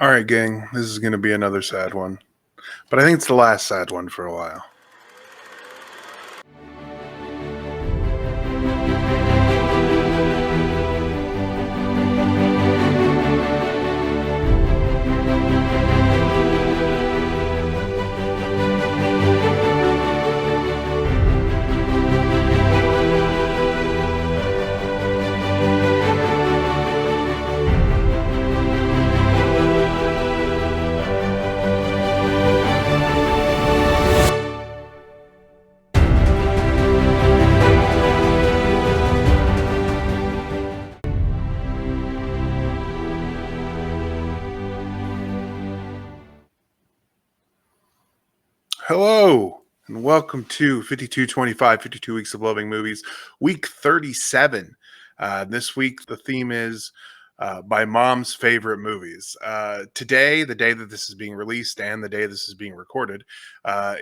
All right, gang, this is going to be another sad one, but I think it's the last sad one for a while. Hello, and welcome to 5225, 52 Weeks of Loving Movies, week 37. This week, the theme is my mom's favorite movies. Today, the day that this is being released and the day this is being recorded,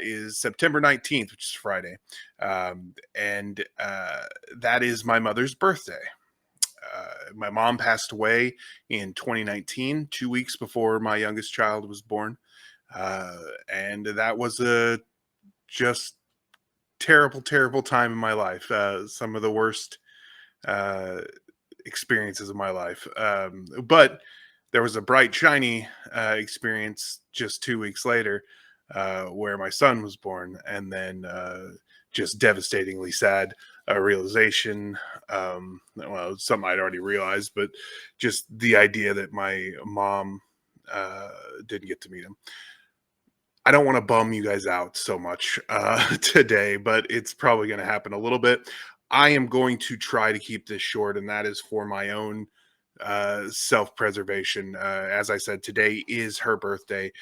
is September 19th, which is Friday. And that is my mother's birthday. My mom passed away in 2019, 2 weeks before my youngest child was born. And that was a just terrible, terrible time in my life. Some of the worst uh, experiences of my life. But there was a bright, shiny experience just 2 weeks later where my son was born, and then just devastatingly sad realization. Well, something I'd already realized, but just the idea that my mom didn't get to meet him. I don't want to bum you guys out so much today, but it's probably going to happen a little bit. I am going to try to keep this short, and that is for my own self-preservation. As I said, today is her birthday.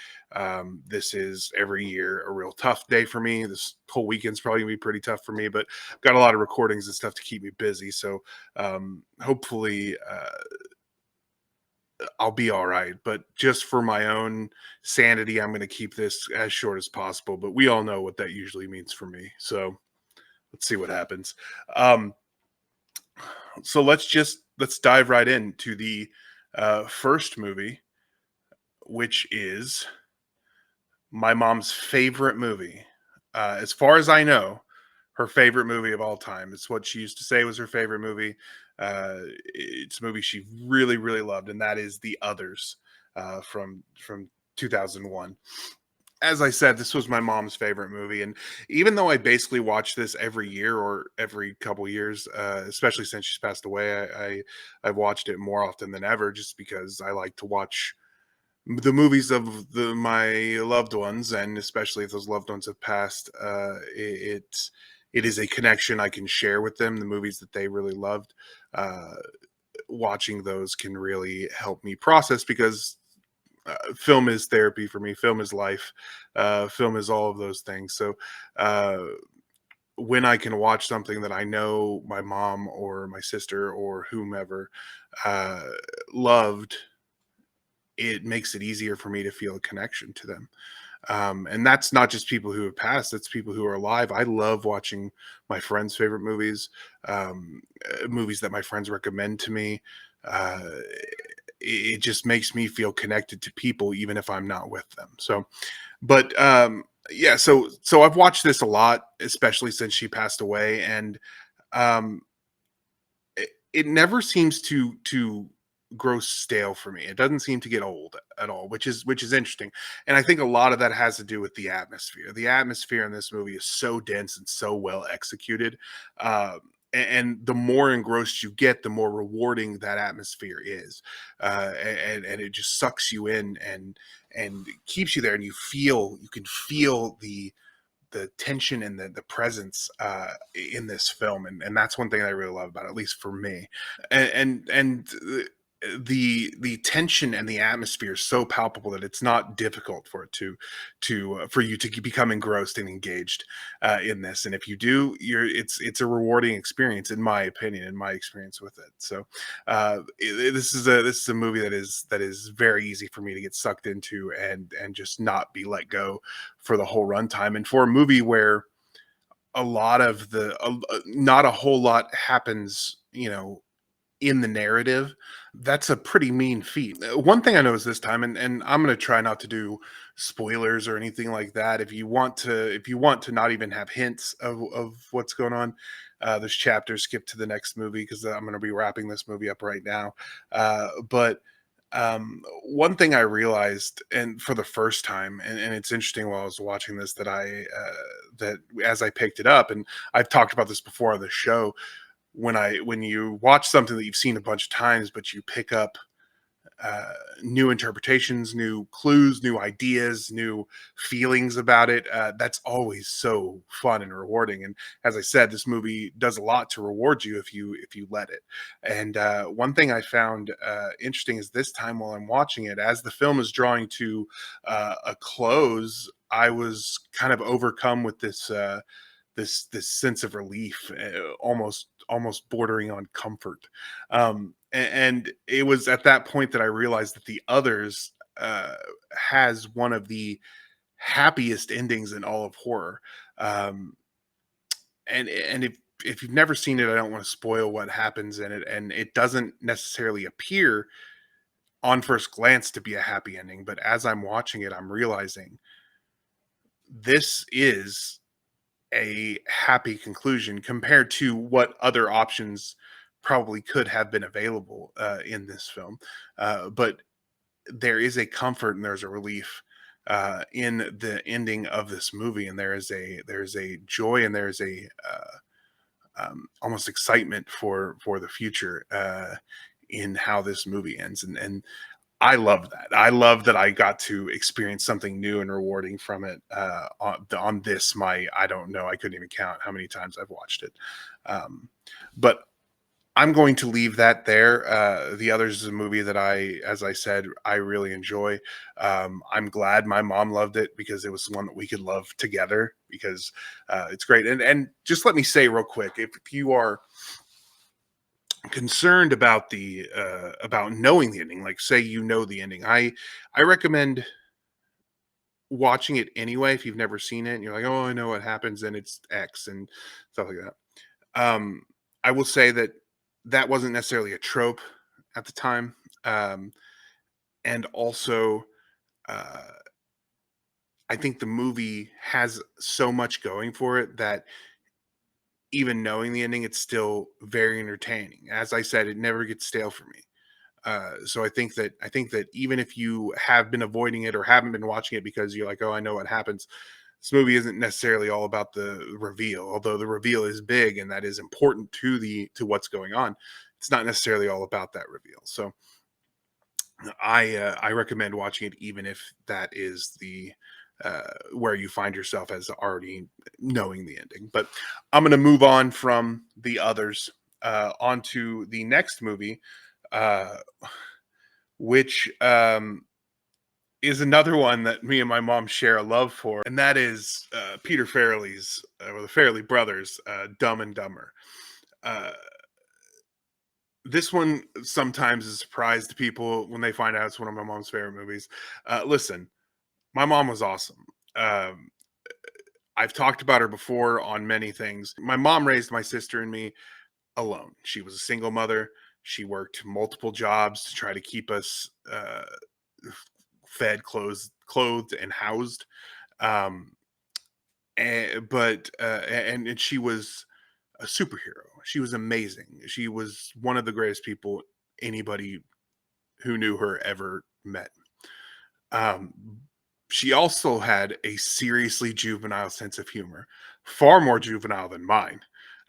This is every year a real tough day for me. This whole weekend's probably gonna be pretty tough for me, but I've got a lot of recordings and stuff to keep me busy. So hopefully I'll be all right. But just for my own sanity, I'm going to keep this as short as possible. But we all know what that usually means for me. So let's see what happens. Um, so let's dive right into the first movie, which is my mom's favorite movie. As far as I know, her favorite movie of all time. It's what she used to say was her favorite movie. It's a movie she really, really loved, and that is The Others from 2001. As I said, this was my mom's favorite movie, and even though I basically watch this every year or every couple years, especially since she's passed away, I've watched it more often than ever, just because I like to watch the movies of my loved ones, and especially if those loved ones have passed. It is a connection I can share with them. The movies that they really loved, uh, watching those can really help me process, because film is therapy for me. Film is life. Film is all of those things. So uh, when I can watch something that I know my mom or my sister or whomever uh, loved, it makes it easier for me to feel a connection to them. And that's not just people who have passed, that's people who are alive. I love watching my friends' favorite movies, movies that my friends recommend to me. Uh, it just makes me feel connected to people, even if I'm not with them. So, but yeah, so I've watched this a lot, especially since she passed away, and um, it never seems to grow stale for me. It doesn't seem to get old at all, which is interesting. And I think a lot of that has to do with the atmosphere. The atmosphere in this movie is so dense and so well executed. And the more engrossed you get, the more rewarding that atmosphere is, and it just sucks you in and keeps you there, and you can feel the tension and the presence in this film, and that's one thing I really love about it, at least for me. And the tension and the atmosphere is so palpable that it's not difficult for it to for you to become engrossed and engaged in this. And if you do, it's a rewarding experience, in my opinion, in my experience with it. So this is a movie that is very easy for me to get sucked into and just not be let go for the whole runtime. And for a movie where a lot of not a whole lot happens, in the narrative, that's a pretty mean feat. One thing I noticed this time, and I'm gonna try not to do spoilers or anything like that. If you want to not even have hints of what's going on, this chapter, skip to the next movie because I'm gonna be wrapping this movie up right now. But one thing I realized, and for the first time, and it's interesting while I was watching this that as I picked it up, and I've talked about this before on the show, when you watch something that you've seen a bunch of times, but you pick up uh, new interpretations, new clues, new ideas, new feelings about it. That's always so fun and rewarding. And as I said, this movie does a lot to reward you if you let it. And one thing I found interesting is this time while I'm watching it, as the film is drawing to a close, I was kind of overcome with this sense of relief, almost bordering on comfort. And it was at that point that I realized that the others has one of the happiest endings in all of horror. Um, and if you've never seen it, I don't want to spoil what happens in it, and it doesn't necessarily appear on first glance to be a happy ending. But as I'm watching it, I'm realizing this is a happy conclusion compared to what other options probably could have been available in this film. But there is a comfort and there's a relief in the ending of this movie, and there is a joy and there is a almost excitement for the future in how this movie ends, and I love that. I love that I got to experience something new and rewarding from it on this. I don't know. I couldn't even count how many times I've watched it. But I'm going to leave that there. The Others is a movie that as I said, I really enjoy. I'm glad my mom loved it because it was one that we could love together because it's great. And just let me say real quick, if you are concerned about the about knowing the ending, like say you know the ending, I recommend watching it anyway if you've never seen it and you're like, oh, I know what happens and it's X and stuff like that. I will say that that wasn't necessarily a trope at the time. And also uh I think the movie has so much going for it that even knowing the ending, it's still very entertaining. As I said, it never gets stale for me. So I think that even if you have been avoiding it or haven't been watching it because you're like, oh, I know what happens, this movie isn't necessarily all about the reveal, although the reveal is big and that is important to what's going on. It's not necessarily all about that reveal. So I recommend watching it even if that is the where you find yourself as already knowing the ending. But I'm going to move on from the others onto the next movie, uh, which is another one that me and my mom share a love for, and that is Peter Farrelly's or the Farrelly brothers, Dumb and Dumber. Uh, this one sometimes is a surprise to people when they find out it's one of my mom's favorite movies. Listen, my mom was awesome. Um, I've talked about her before on many things. My mom raised my sister and me alone. She was a single mother. She worked multiple jobs to try to keep us fed, clothed, and housed. Um, and she was a superhero. She was amazing. She was one of the greatest people anybody who knew her ever met. Um, she also had a seriously juvenile sense of humor, far more juvenile than mine.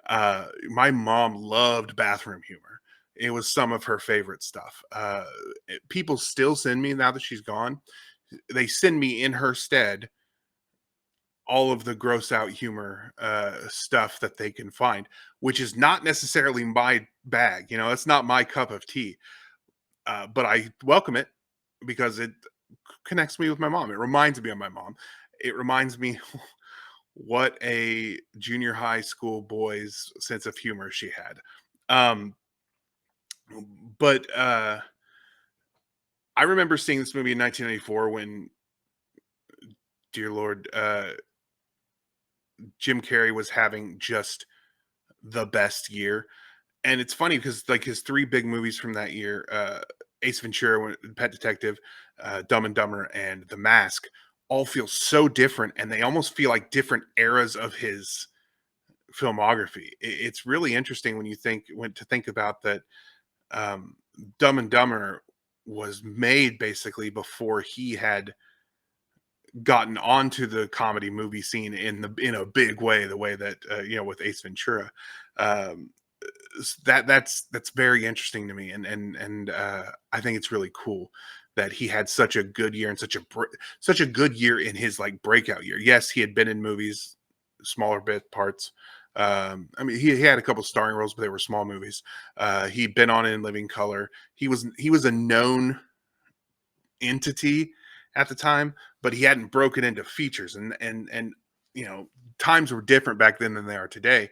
My mom loved bathroom humor. It was some of her favorite stuff. People still send me now that she's gone. They send me in her stead all of the gross out humor stuff that they can find, which is not necessarily my bag. You know, it's not my cup of tea. But I welcome it because it connects me with my mom. It reminds me of my mom. It reminds me what a junior high school boy's sense of humor she had. Um, but I remember seeing this movie in 1994 when, dear Lord, Jim Carrey was having just the best year. And it's funny because like his three big movies from that year, Ace Ventura, Pet Detective, Dumb and Dumber, and The Mask, all feel so different, and they almost feel like different eras of his filmography. It's really interesting when you think about that. Um, Dumb and Dumber was made basically before he had gotten onto the comedy movie scene in a big way, the way that with Ace Ventura. Um, that's very interesting to me, and I think it's really cool that he had such a good year and such a good year in his like breakout year. Yes, he had been in movies, smaller bit parts. I mean, he had a couple starring roles, but they were small movies. He'd been on In Living Color. He was a known entity at the time, but he hadn't broken into features, and you know times were different back then than they are today.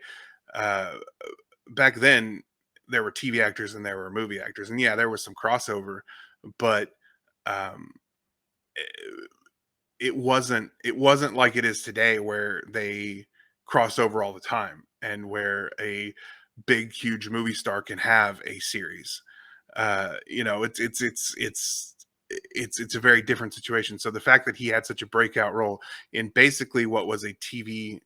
Uh, Back then there were TV actors and there were movie actors, and yeah, there was some crossover, but um, it wasn't like it is today where they cross over all the time and where a big huge movie star can have a series. It's a very different situation. So the fact that he had such a breakout role in basically what was a TV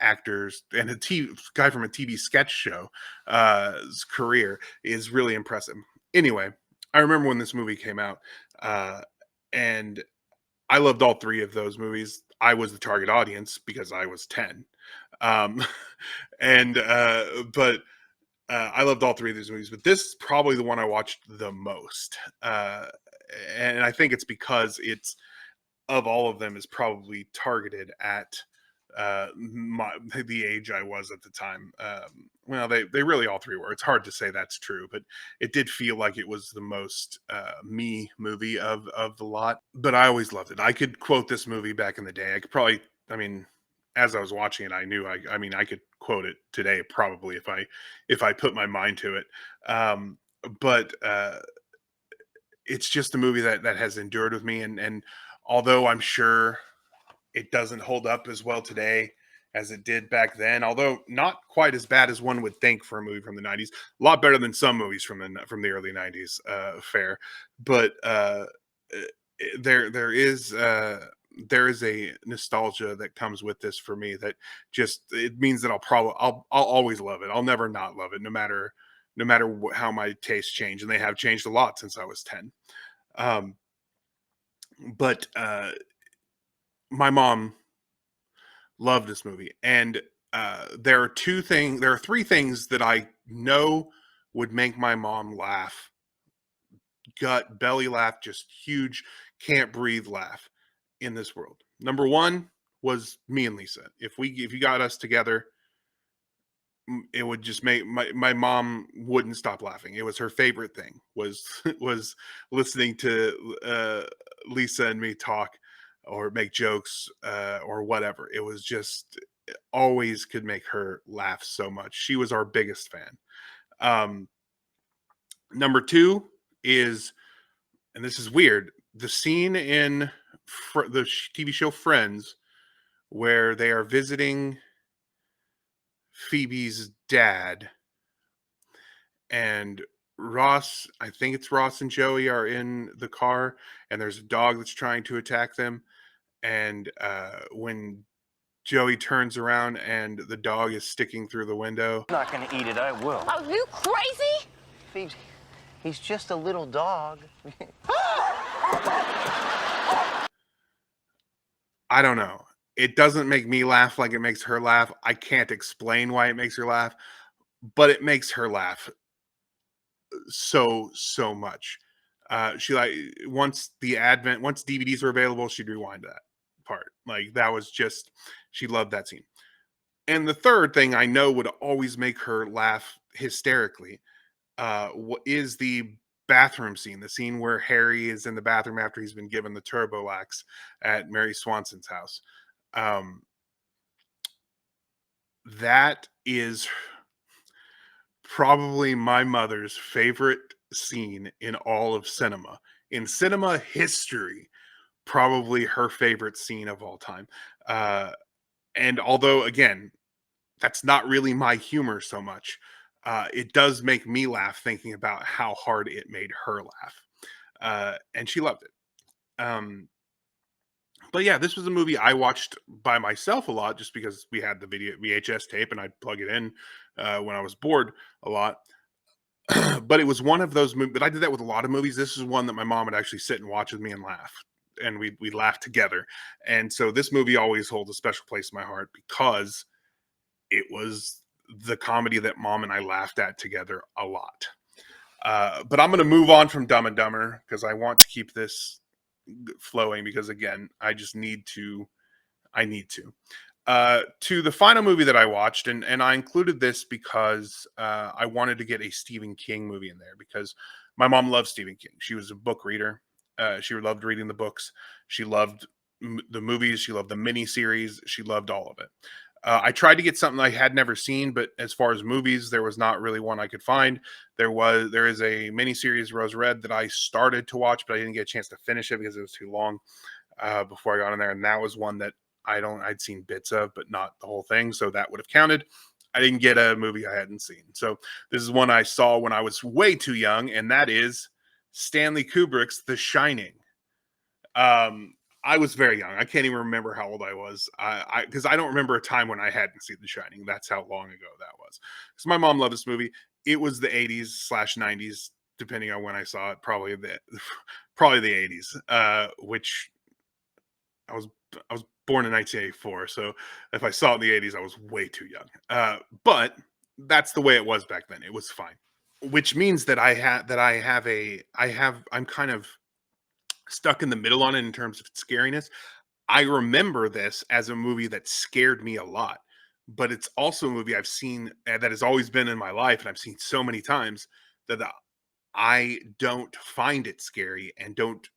actors and a TV guy from a TV sketch show career is really impressive. Anyway, I remember when this movie came out, and I loved all three of those movies. I was the target audience because I was 10. Um, and but I loved all three of these movies, but this is probably the one I watched the most. And I think it's because it's of all of them is probably targeted at the age I was at the time. Well, they really all three were. It's hard to say that's true, but it did feel like it was the most me movie of the lot. But I always loved it. I could quote this movie back in the day. I could probably, I mean, as I was watching it, I knew I mean, I could quote it today probably if I put my mind to it. But it's just a movie that has endured with me, and although I'm sure it doesn't hold up as well today as it did back then, although not quite as bad as one would think for a movie from the 90s. A lot better than some movies from the early 90s, fair. But eh, there is a nostalgia that comes with this for me that just it means that I'll always love it. I'll never not love it, no matter how my tastes change, and they have changed a lot since I was 10. Um, but my mom love this movie. And there are three things that I know would make my mom laugh. Gut, belly laugh, just huge, can't breathe laugh in this world. Number one was me and Lisa. If you got us together, it would just make my mom wouldn't stop laughing. It was her favorite thing was was listening to Lisa and me talk or make jokes or whatever. It was just always could make her laugh so much. She was our biggest fan. Um, Number two is, and this is weird, the scene in the TV show Friends where they are visiting Phoebe's dad, and I think it's Ross and Joey are in the car, and there's a dog that's trying to attack them. And when Joey turns around and the dog is sticking through the window. I'm not gonna eat it, I will. Are you crazy? Phoebe, he's just a little dog. I don't know. It doesn't make me laugh like it makes her laugh. I can't explain why it makes her laugh, but it makes her laugh so much. She like once DVDs were available, she'd rewind that part. Like that was just she loved that scene. And the third thing I know would always make her laugh hysterically is the bathroom scene, the scene where Harry is in the bathroom after he's been given the turbo lax at Mary Swanson's house. Um, that is probably my mother's favorite scene in all of cinema. In cinema history, probably her favorite scene of all time. And although, again, that's not really my humor so much. it does make me laugh thinking about how hard it made her laugh, and she loved it. But yeah, this was a movie I watched by myself a lot, just because we had the video VHS tape and I'd plug it in when I was bored a lot. But it was one of those movies. But I did that with a lot of movies. This is one that my mom would actually sit and watch with me and laugh, and we laugh together. And so this movie always holds a special place in my heart because it was the comedy that mom and I laughed at together a lot. But I'm going to move on from Dumb and Dumber because I want to keep this flowing because again, I just need to. I need to the final movie that I watched, and I included this because I wanted to get a Stephen King movie in there because my mom loves Stephen King. She was a book reader. She loved reading the books. She loved the movies. She loved the miniseries. She loved all of it. I tried to get something I had never seen, but as far as movies, there was not really one I could find. There is a miniseries Rose Red that I started to watch, but I didn't get a chance to finish it because it was too long before I got in there, and that was one that I'd seen bits of, but not the whole thing. So that would have counted. I didn't get a movie I hadn't seen. So this is one I saw when I was way too young, and that is Stanley Kubrick's The Shining. I was very young. I can't even remember how old I was. Because I don't remember a time when I hadn't seen The Shining. That's how long ago that was. Because my mom loved this movie. It was the 80s/90s, depending on when I saw it. Probably the 80s, which I was born in 1984, so if I saw it in the 80s, I was way too young. But that's the way it was back then. It was fine, which means that I'm kind of stuck in the middle on it in terms of scariness. I remember this as a movie that scared me a lot, but it's also a movie I've seen that has always been in my life, and I've seen so many times that I don't find it scary and don't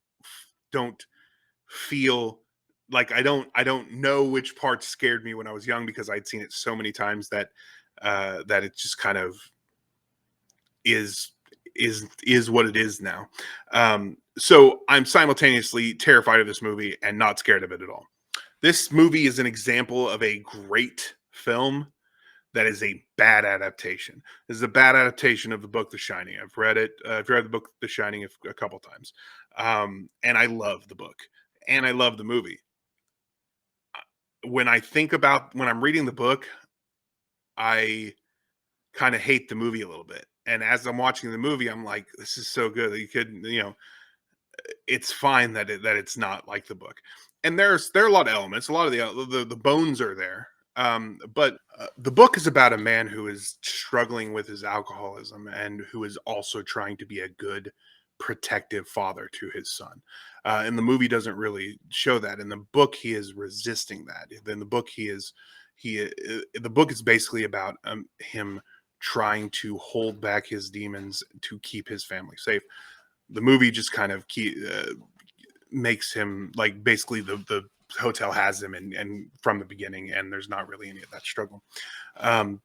feel like I don't know which parts scared me when I was young because I'd seen it so many times that that it just kind of is is what it is now. So I'm simultaneously terrified of this movie and not scared of it at all. This movie is an example of a great film that is a bad adaptation. This is a bad adaptation of the book The Shining. I've read it. I've read the book The Shining a couple times, and I love the book and I love the movie. When I think about when I'm reading the book, I kind of hate the movie a little bit. And as I'm watching the movie, I'm like, this is so good that you could, it's fine that it's not like the book. And there are a lot of elements, a lot of the bones are there. But the book is about a man who is struggling with his alcoholism and who is also trying to be a good protective father to his son. And the movie doesn't really show that. In the book, he is resisting that. In the book, the book is basically about him trying to hold back his demons to keep his family safe. The movie just kind of makes him like basically the hotel has him and from the beginning, and there's not really any of that struggle. Um,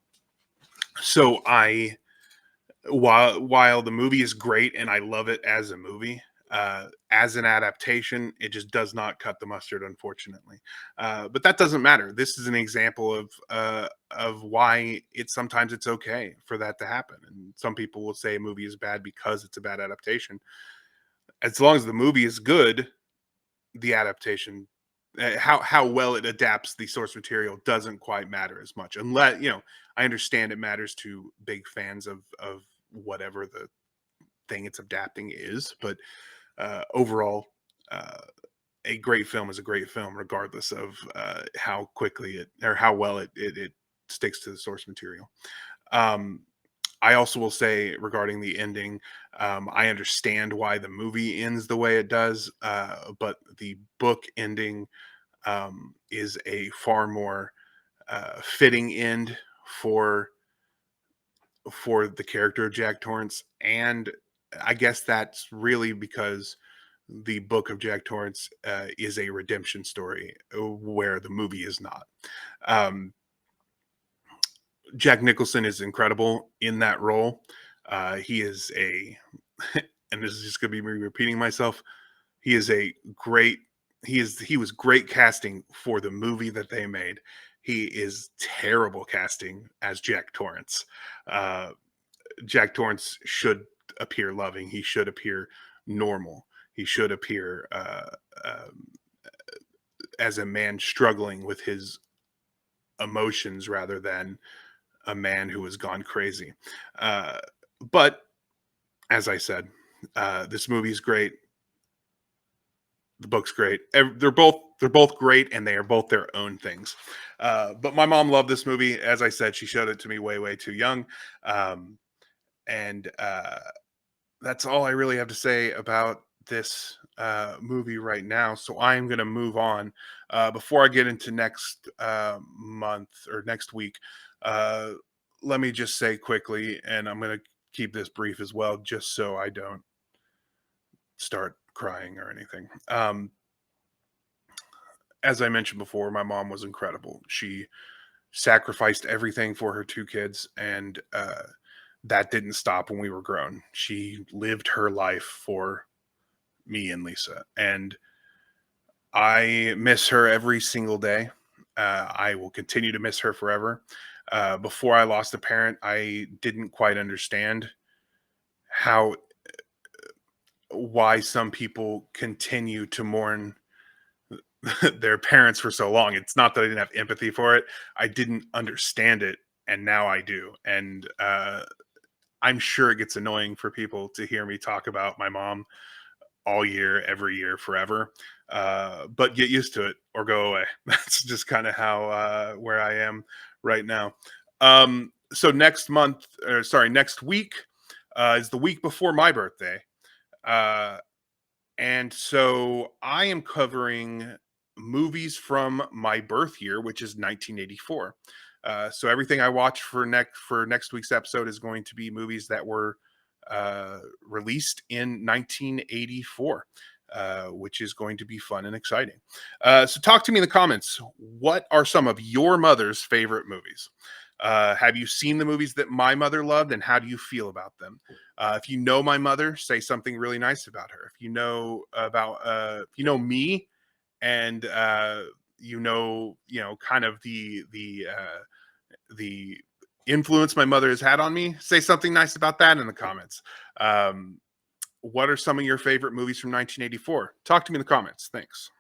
so I while the movie is great and I love it as a movie, as an adaptation, it just does not cut the mustard, unfortunately. But that doesn't matter. This is an example of why sometimes it's okay for that to happen. And some people will say a movie is bad because it's a bad adaptation. As long as the movie is good, the adaptation, how well it adapts the source material doesn't quite matter as much. Unless I understand it matters to big fans of whatever the thing it's adapting is, but overall, uh, a great film is a great film, regardless of how quickly it or how well it sticks to the source material. Um, I also will say regarding the ending, I understand why the movie ends the way it does, but the book ending is a far more fitting end for the character of Jack Torrance, and I guess that's really because the book of Jack Torrance is a redemption story, where the movie is not. Um, Jack Nicholson is incredible in that role. He is and this is just going to be me repeating myself. He is a great. He was great casting for the movie that they made. He is terrible casting as Jack Torrance. Jack Torrance should appear loving. He should appear normal. He should appear um, as a man struggling with his emotions rather than a man who has gone crazy. Uh, but as I said, this movie's great. The book's great. They're both great, and they are both their own things. But my mom loved this movie. As I said, she showed it to me way too young, um, and that's all I really have to say about this movie right now. So I'm going to move on. Before I get into next month or next week, uh, let me just say quickly, and I'm going to keep this brief as well, just so I don't start crying or anything. As I mentioned before, my mom was incredible. She sacrificed everything for her two kids, and that didn't stop when we were grown. She lived her life for me and Lisa, and I miss her every single day. I will continue to miss her forever. Before I lost a parent, I didn't quite understand how why some people continue to mourn their parents for so long. It's not that I didn't have empathy for it. I didn't understand it, and now I do. And I'm sure it gets annoying for people to hear me talk about my mom all year, every year, forever. But get used to it or go away. That's just kind of how where I am right now. So next week is the week before my birthday. Uh, and so I am covering movies from my birth year, which is 1984. So everything I watch for next week's episode is going to be movies that were released in 1984, which is going to be fun and exciting. So talk to me in the comments. What are some of your mother's favorite movies? Have you seen the movies that my mother loved, and how do you feel about them? If you know my mother, say something really nice about her. If you know me, and kind of the influence my mother has had on me, say something nice about that in the comments. What are some of your favorite movies from 1984? Talk to me in the comments. Thanks.